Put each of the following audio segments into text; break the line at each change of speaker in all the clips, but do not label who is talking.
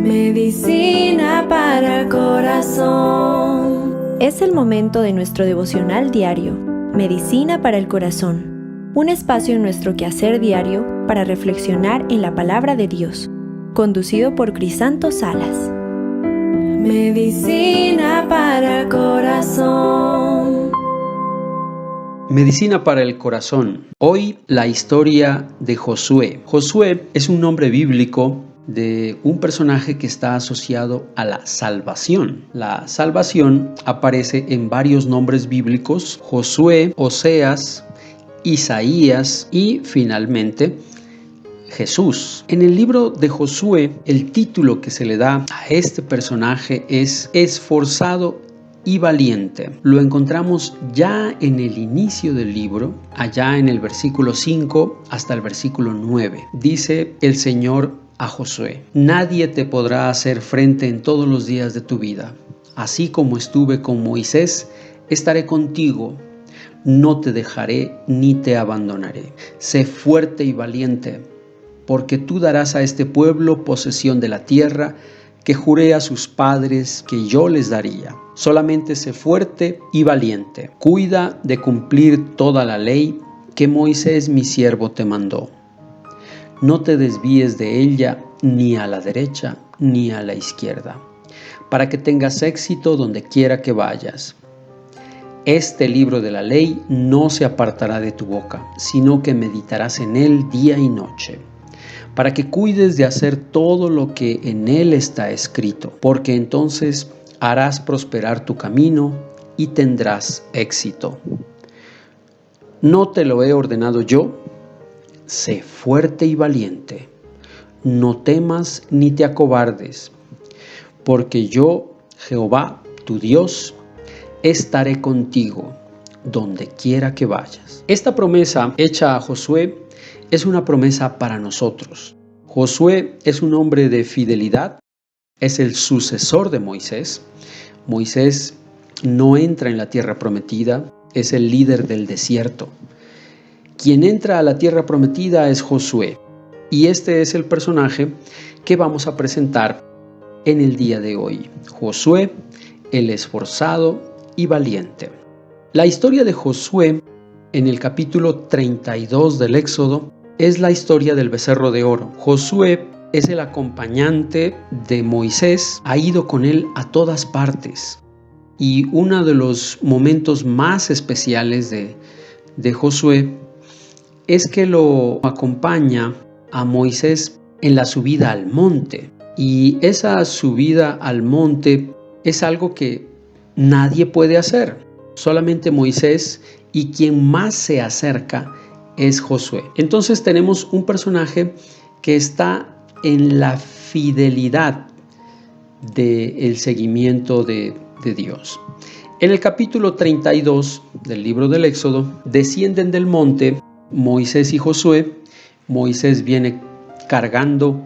Medicina para el corazón.
Es el momento de nuestro devocional diario, Medicina para el Corazón, un espacio en nuestro quehacer diario para reflexionar en la palabra de Dios, conducido por Crisanto Salas.
Medicina para el corazón.
Medicina para el corazón. Hoy la historia de Josué. Josué es un nombre bíblico de un personaje que está asociado a la salvación. La salvación aparece en varios nombres bíblicos: Josué, Oseas, Isaías y finalmente Jesús. En el libro de Josué, el título que se le da a este personaje es Esforzado y Valiente. Lo encontramos ya en el inicio del libro, allá en el versículo 5 hasta el versículo 9. Dice el Señor a Josué: nadie te podrá hacer frente en todos los días de tu vida. Así como estuve con Moisés, estaré contigo. No te dejaré ni te abandonaré. Sé fuerte y valiente, porque tú darás a este pueblo posesión de la tierra que juré a sus padres que yo les daría. Solamente sé fuerte y valiente. Cuida de cumplir toda la ley que Moisés mi siervo te mandó. No te desvíes de ella ni a la derecha ni a la izquierda, para que tengas éxito donde quiera que vayas. Este libro de la ley no se apartará de tu boca, sino que meditarás en él día y noche, para que cuides de hacer todo lo que en él está escrito, porque entonces harás prosperar tu camino y tendrás éxito. ¿No te lo he ordenado yo? Sé fuerte y valiente. No temas ni te acobardes, porque yo, Jehová, tu Dios, estaré contigo donde quiera que vayas. Esta promesa hecha a Josué es una promesa para nosotros. Josué es un hombre de fidelidad, es el sucesor de Moisés. Moisés no entra en la tierra prometida, es el líder del desierto. Quien entra a la tierra prometida es Josué, y este es el personaje que vamos a presentar en el día de hoy. Josué, el esforzado y valiente. La historia de Josué en el capítulo 32 del Éxodo es la historia del becerro de oro. Josué es el acompañante de Moisés, ha ido con él a todas partes. Y uno de los momentos más especiales de Josué es que lo acompaña a Moisés en la subida al monte. Y esa subida al monte es algo que nadie puede hacer, solamente Moisés, y quien más se acerca es Josué. Entonces tenemos un personaje que está en la fidelidad del seguimiento de Dios. En el capítulo 32 del libro del Éxodo, descienden del monte Moisés y Josué. Moisés viene cargando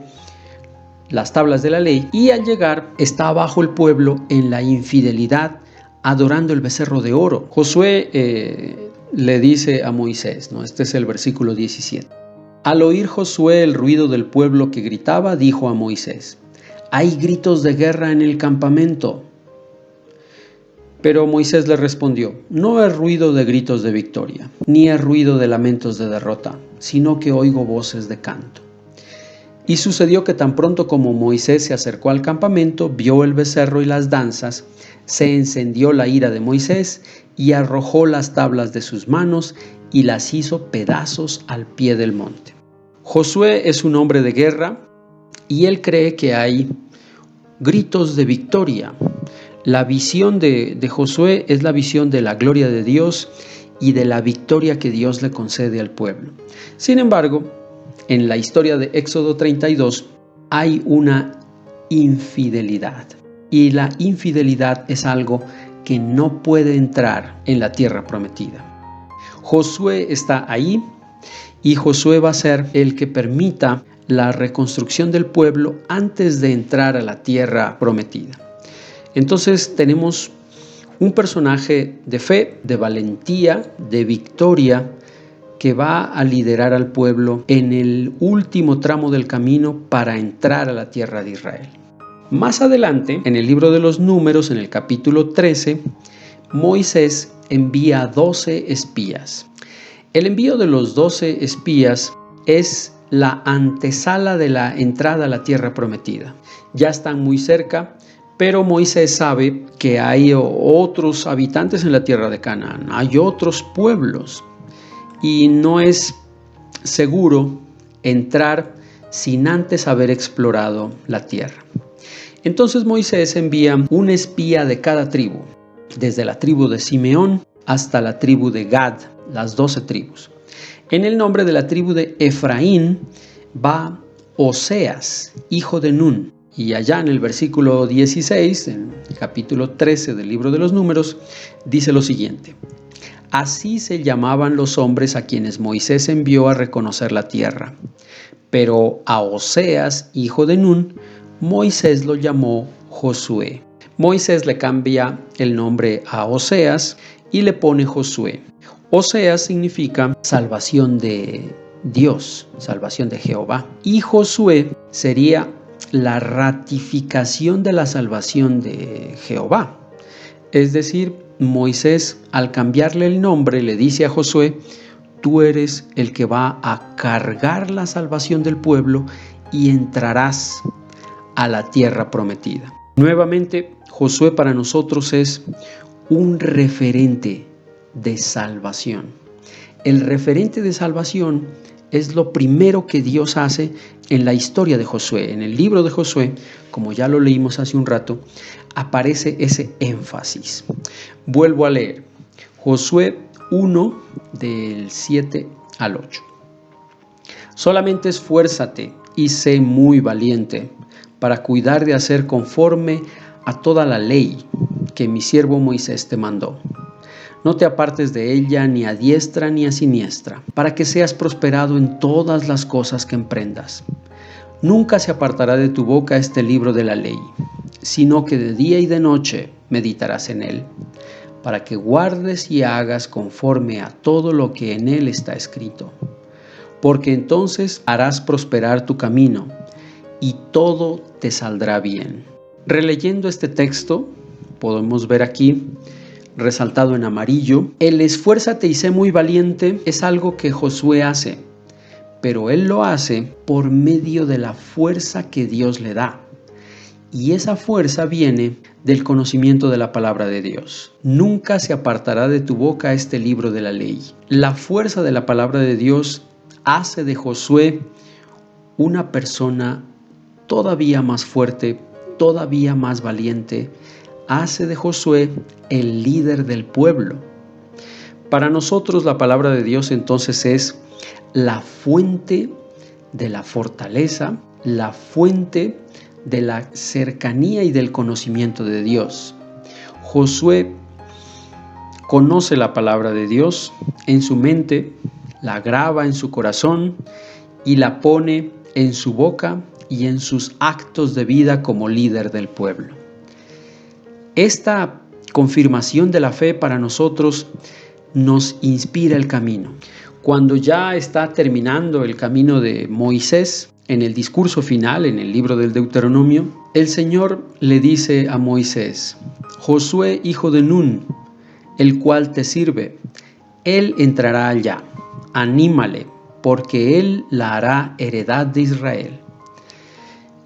las tablas de la ley, y al llegar está abajo el pueblo en la infidelidad, adorando el becerro de oro. Josué le dice a Moisés, este es el versículo 17. Al oír Josué el ruido del pueblo que gritaba, dijo a Moisés: hay gritos de guerra en el campamento. Pero Moisés le respondió: no es ruido de gritos de victoria, ni es ruido de lamentos de derrota, sino que oigo voces de canto. Y sucedió que tan pronto como Moisés se acercó al campamento, vio el becerro y las danzas, se encendió la ira de Moisés y arrojó las tablas de sus manos y las hizo pedazos al pie del monte. Josué es un hombre de guerra y él cree que hay gritos de victoria. La visión de Josué es la visión de la gloria de Dios y de la victoria que Dios le concede al pueblo. Sin embargo, en la historia de Éxodo 32 hay una infidelidad, y la infidelidad es algo que no puede entrar en la tierra prometida. Josué está ahí, y Josué va a ser el que permita la reconstrucción del pueblo antes de entrar a la tierra prometida. Entonces tenemos un personaje de fe, de valentía, de victoria, que va a liderar al pueblo en el último tramo del camino para entrar a la tierra de Israel. Más adelante, en el libro de los Números, en el capítulo 13, Moisés envía 12 espías. El envío de los 12 espías es la antesala de la entrada a la tierra prometida. Ya están muy cerca, pero Moisés sabe que hay otros habitantes en la tierra de Canaán, hay otros pueblos, y no es seguro entrar sin antes haber explorado la tierra. Entonces Moisés envía un espía de cada tribu, desde la tribu de Simeón hasta la tribu de Gad, las 12 tribus. En el nombre de la tribu de Efraín va Oseas, hijo de Nun. Y allá en el versículo 16, en el capítulo 13 del libro de los Números, dice lo siguiente: Así se llamaban los hombres a quienes Moisés envió a reconocer la tierra. Pero a Oseas, hijo de Nun, Moisés lo llamó Josué. Moisés le cambia el nombre a Oseas y le pone Josué. Oseas significa salvación de Dios, salvación de Jehová. Y Josué sería la ratificación de la salvación de Jehová. Es decir, Moisés, al cambiarle el nombre, le dice a Josué: tú eres el que va a cargar la salvación del pueblo y entrarás a la tierra prometida. Nuevamente, Josué para nosotros es un referente de salvación. El referente de salvación es lo primero que Dios hace en la historia de Josué. En el libro de Josué, como ya lo leímos hace un rato, aparece ese énfasis. Vuelvo a leer Josué 1 del 7 al 8. Solamente esfuérzate y sé muy valiente para cuidar de hacer conforme a toda la ley que mi siervo Moisés te mandó. No te apartes de ella ni a diestra ni a siniestra, para que seas prosperado en todas las cosas que emprendas. Nunca se apartará de tu boca este libro de la ley, sino que de día y de noche meditarás en él, para que guardes y hagas conforme a todo lo que en él está escrito. Porque entonces harás prosperar tu camino, y todo te saldrá bien. Releyendo este texto, podemos ver aquí, resaltado en amarillo, el esfuérzate y sé muy valiente es algo que Josué hace, pero él lo hace por medio de la fuerza que Dios le da. Y esa fuerza viene del conocimiento de la palabra de Dios. Nunca se apartará de tu boca este libro de la ley. La fuerza de la palabra de Dios hace de Josué una persona todavía más fuerte, todavía más valiente. Hace de Josué el líder del pueblo. Para nosotros la palabra de Dios entonces es la fuente de la fortaleza, la fuente de la cercanía y del conocimiento de Dios. Josué conoce la palabra de Dios en su mente, la graba en su corazón y la pone en su boca y en sus actos de vida como líder del pueblo. Esta confirmación de la fe para nosotros nos inspira el camino. Cuando ya está terminando el camino de Moisés, en el discurso final, en el libro del Deuteronomio, el Señor le dice a Moisés: Josué, hijo de Nun, el cual te sirve, él entrará allá, anímale, porque él la hará heredad de Israel.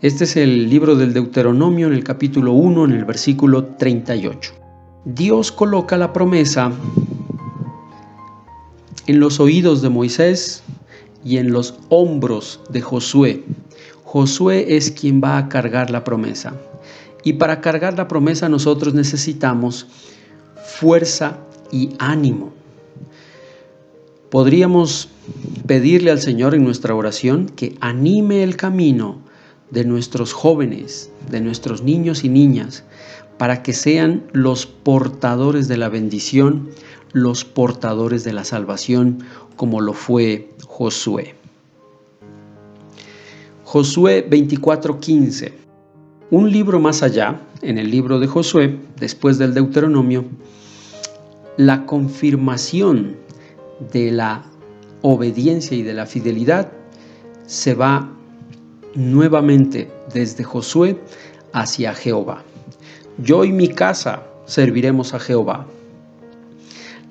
Este es el libro del Deuteronomio en el capítulo 1, en el versículo 38. Dios coloca la promesa en los oídos de Moisés y en los hombros de Josué. Josué es quien va a cargar la promesa. Y para cargar la promesa nosotros necesitamos fuerza y ánimo. Podríamos pedirle al Señor en nuestra oración que anime el camino de nuestros jóvenes, de nuestros niños y niñas, para que sean los portadores de la bendición, los portadores de la salvación, como lo fue Josué. Josué 24:15. Un libro más allá, en el libro de Josué, después del Deuteronomio, la confirmación de la obediencia y de la fidelidad se va nuevamente desde Josué hacia Jehová. Yo y mi casa serviremos a Jehová.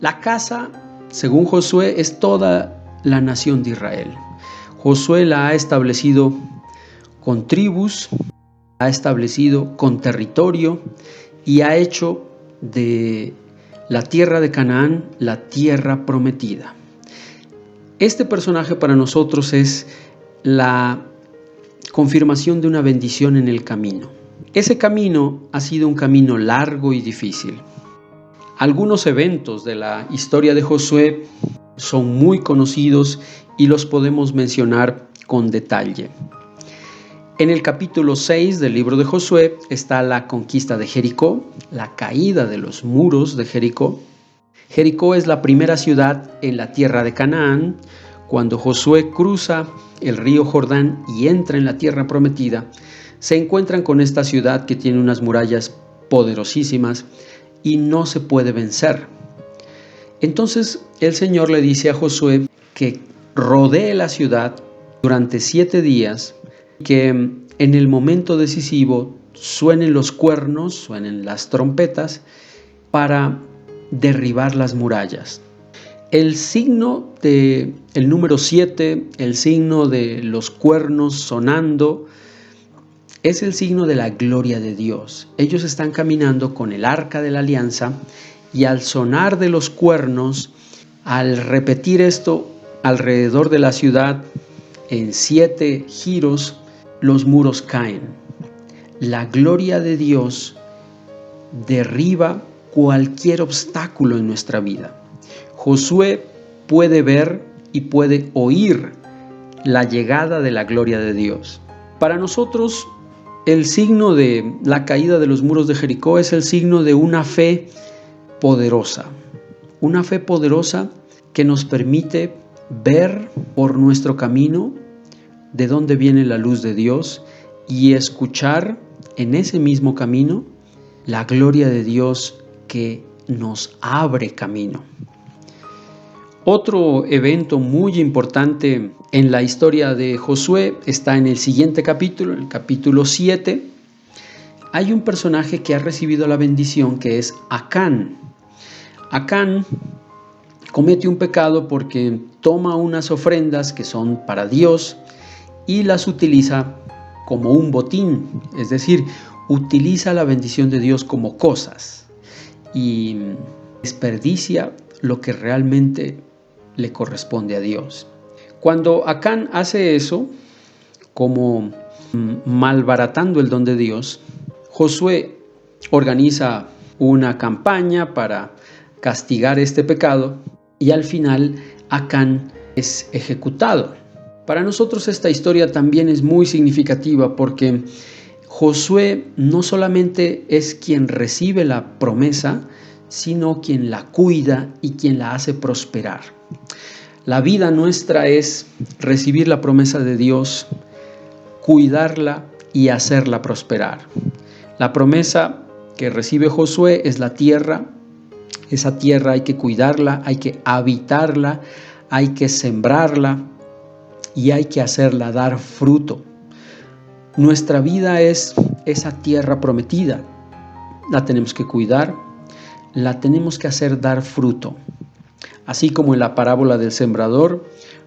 La casa, según Josué, es toda la nación de Israel. Josué la ha establecido con tribus, ha establecido con territorio y ha hecho de la tierra de Canaán la tierra prometida. Este personaje para nosotros es la confirmación de una bendición en el camino. Ese camino ha sido un camino largo y difícil. Algunos eventos de la historia de Josué son muy conocidos y los podemos mencionar con detalle. En el capítulo 6 del libro de Josué está la conquista de Jericó, la caída de los muros de Jericó. Jericó es la primera ciudad en la tierra de Canaán. Cuando Josué cruza el río Jordán y entra en la tierra prometida, se encuentran con esta ciudad que tiene unas murallas poderosísimas y no se puede vencer. Entonces el Señor le dice a Josué que rodee la ciudad durante 7 días, que en el momento decisivo suenen los cuernos, suenen las trompetas para derribar las murallas. El signo del número 7, el signo de los cuernos sonando, es el signo de la gloria de Dios. Ellos están caminando con el arca de la alianza y al sonar de los cuernos, al repetir esto alrededor de la ciudad en 7 giros, los muros caen. La gloria de Dios derriba cualquier obstáculo en nuestra vida. Josué puede ver y puede oír la llegada de la gloria de Dios. Para nosotros, el signo de la caída de los muros de Jericó es el signo de una fe poderosa. Una fe poderosa que nos permite ver por nuestro camino de dónde viene la luz de Dios y escuchar en ese mismo camino la gloria de Dios que nos abre camino. Otro evento muy importante en la historia de Josué está en el siguiente capítulo, el capítulo 7. Hay un personaje que ha recibido la bendición que es Acán. Acán comete un pecado porque toma unas ofrendas que son para Dios y las utiliza como un botín, es decir, utiliza la bendición de Dios como cosas y desperdicia lo que realmente le corresponde a Dios. Cuando Acán hace eso, como malbaratando el don de Dios, Josué organiza una campaña para castigar este pecado y al final Acán es ejecutado. Para nosotros esta historia también es muy significativa porque Josué no solamente es quien recibe la promesa, sino quien la cuida y quien la hace prosperar. La vida nuestra es recibir la promesa de Dios, cuidarla y hacerla prosperar. La promesa que recibe Josué es la tierra. Esa tierra hay que cuidarla, hay que habitarla, hay que sembrarla y hay que hacerla dar fruto. Nuestra vida es esa tierra prometida. La tenemos que cuidar, la tenemos que hacer dar fruto. Así como en la parábola del sembrador,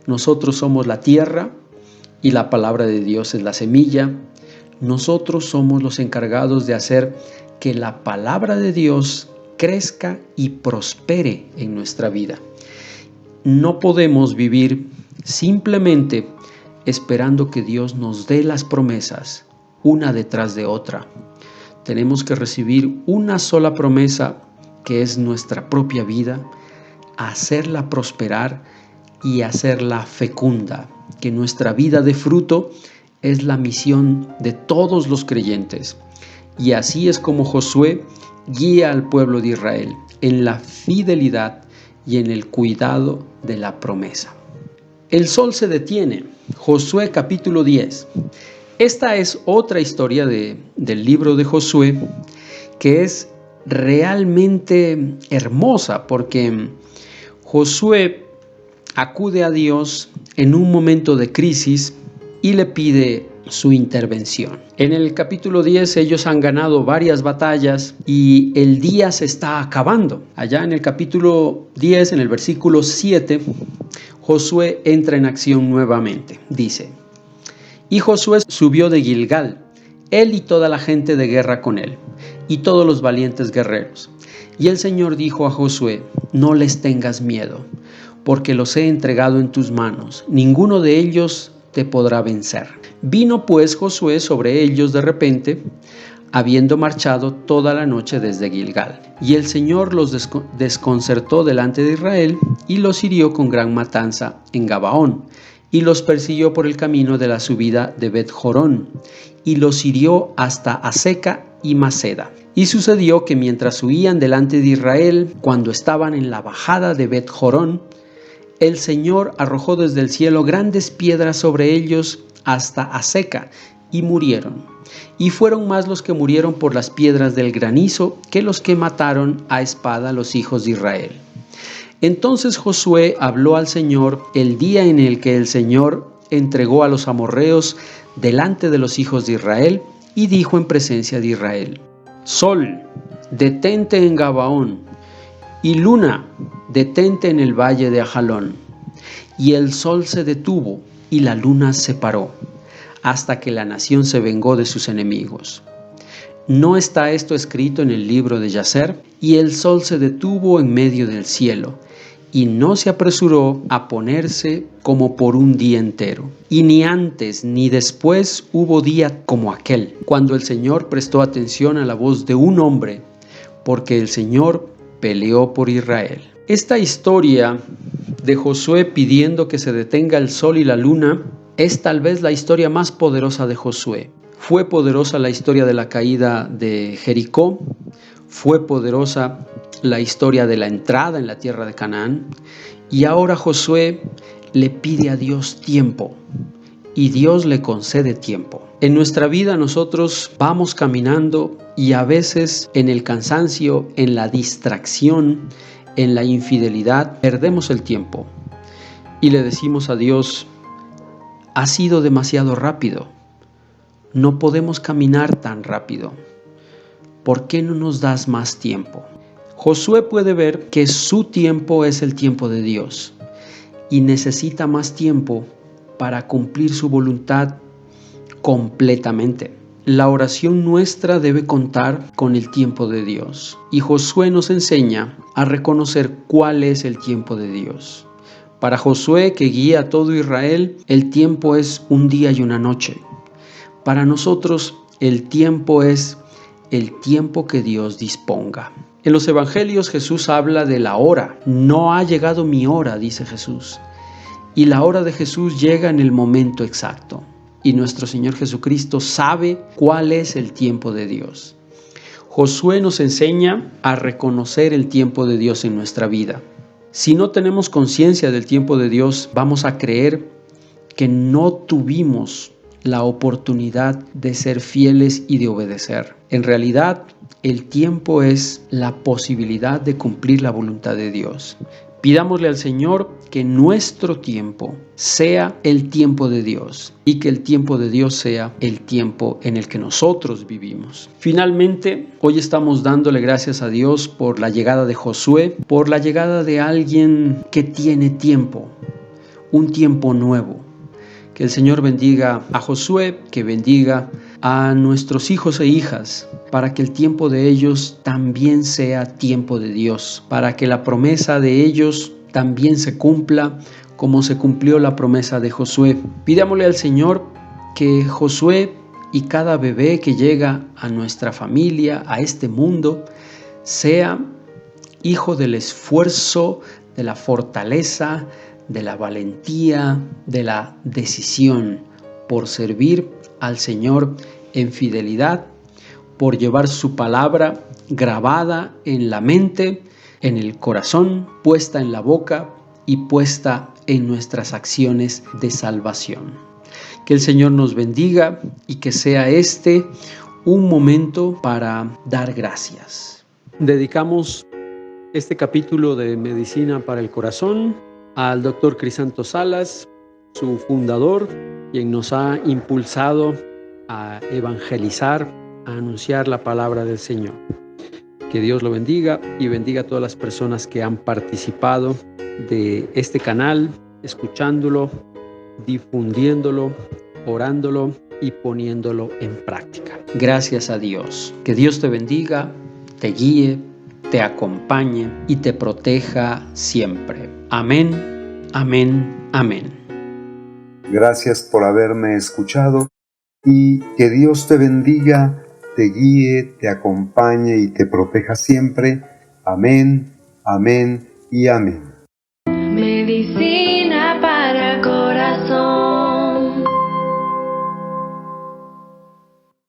nosotros somos la tierra y la palabra de Dios es la semilla. Nosotros somos los encargados de hacer que la palabra de Dios crezca y prospere en nuestra vida. No podemos vivir simplemente esperando que Dios nos dé las promesas una detrás de otra. Tenemos que recibir una sola promesa que es nuestra propia vida, hacerla prosperar y hacerla fecunda. Que nuestra vida dé fruto es la misión de todos los creyentes. Y así es como Josué guía al pueblo de Israel en la fidelidad y en el cuidado de la promesa. El sol se detiene. Josué capítulo 10. Esta es otra historia del libro de Josué que es realmente hermosa porque Josué acude a Dios en un momento de crisis y le pide su intervención. En el capítulo 10 ellos han ganado varias batallas y el día se está acabando. Allá en el capítulo 10, en el versículo 7, Josué entra en acción nuevamente. Dice: y Josué subió de Gilgal, él y toda la gente de guerra con él, y todos los valientes guerreros. Y el Señor dijo a Josué: no les tengas miedo, porque los he entregado en tus manos, ninguno de ellos te podrá vencer. Vino pues Josué sobre ellos de repente, habiendo marchado toda la noche desde Gilgal. Y el Señor los desconcertó delante de Israel, y los hirió con gran matanza en Gabaón, y los persiguió por el camino de la subida de Bet-Jorón, y los hirió hasta Azeca y Maceda. Y sucedió que mientras huían delante de Israel, cuando estaban en la bajada de Bet-Jorón, el Señor arrojó desde el cielo grandes piedras sobre ellos hasta Azeca, y murieron. Y fueron más los que murieron por las piedras del granizo que los que mataron a espada los hijos de Israel. Entonces Josué habló al Señor el día en el que el Señor entregó a los amorreos delante de los hijos de Israel, y dijo en presencia de Israel: Sol, detente en Gabaón, y luna, detente en el valle de Ajalón. Y el sol se detuvo y la luna se paró, hasta que la nación se vengó de sus enemigos. ¿No está esto escrito en el libro de Yacer? Y el sol se detuvo en medio del cielo, y no se apresuró a ponerse como por un día entero. Y ni antes ni después hubo día como aquel, cuando el Señor prestó atención a la voz de un hombre, porque el Señor peleó por Israel. Esta historia de Josué pidiendo que se detenga el sol y la luna es tal vez la historia más poderosa de Josué. Fue poderosa la historia de la caída de Jericó, fue poderosa la historia de la entrada en la tierra de Canaán, y ahora Josué le pide a Dios tiempo, y Dios le concede tiempo. En nuestra vida nosotros vamos caminando y a veces en el cansancio, en la distracción, en la infidelidad, perdemos el tiempo y le decimos a Dios: ha sido demasiado rápido, no podemos caminar tan rápido, ¿por qué no nos das más tiempo? Josué puede ver que su tiempo es el tiempo de Dios y necesita más tiempo para cumplir su voluntad completamente. La oración nuestra debe contar con el tiempo de Dios, y Josué nos enseña a reconocer cuál es el tiempo de Dios. Para Josué, que guía a todo Israel, el tiempo es un día y una noche. Para nosotros, el tiempo es el tiempo que Dios disponga. En los evangelios Jesús habla de la hora. No ha llegado mi hora, dice Jesús. Y la hora de Jesús llega en el momento exacto. Y nuestro Señor Jesucristo sabe cuál es el tiempo de Dios. Josué nos enseña a reconocer el tiempo de Dios en nuestra vida. Si no tenemos conciencia del tiempo de Dios, vamos a creer que no tuvimos la oportunidad de ser fieles y de obedecer. En realidad, el tiempo es la posibilidad de cumplir la voluntad de Dios. Pidámosle al Señor que nuestro tiempo sea el tiempo de Dios y que el tiempo de Dios sea el tiempo en el que nosotros vivimos. Finalmente, hoy estamos dándole gracias a Dios por la llegada de Josué, por la llegada de alguien que tiene tiempo, un tiempo nuevo. Que el Señor bendiga a Josué, que bendiga a nuestros hijos e hijas, para que el tiempo de ellos también sea tiempo de Dios, para que la promesa de ellos también se cumpla como se cumplió la promesa de Josué. Pidámosle al Señor que Josué y cada bebé que llega a nuestra familia, a este mundo, sea hijo del esfuerzo, de la fortaleza, de la valentía, de la decisión por servir al Señor en fidelidad, por llevar su palabra grabada en la mente, en el corazón, puesta en la boca y puesta en nuestras acciones de salvación. Que el Señor nos bendiga y que sea este un momento para dar gracias. Dedicamos este capítulo de Medicina para el Corazón al Dr. Crisanto Salas, su fundador, quien nos ha impulsado a evangelizar, a anunciar la palabra del Señor. Que Dios lo bendiga y bendiga a todas las personas que han participado de este canal, escuchándolo, difundiéndolo, orándolo y poniéndolo en práctica. Gracias a Dios. Que Dios te bendiga, te guíe, te acompañe y te proteja siempre. Amén, amén, amén.
Gracias por haberme escuchado y que Dios te bendiga, te guíe, te acompañe y te proteja siempre. Amén, amén y amén.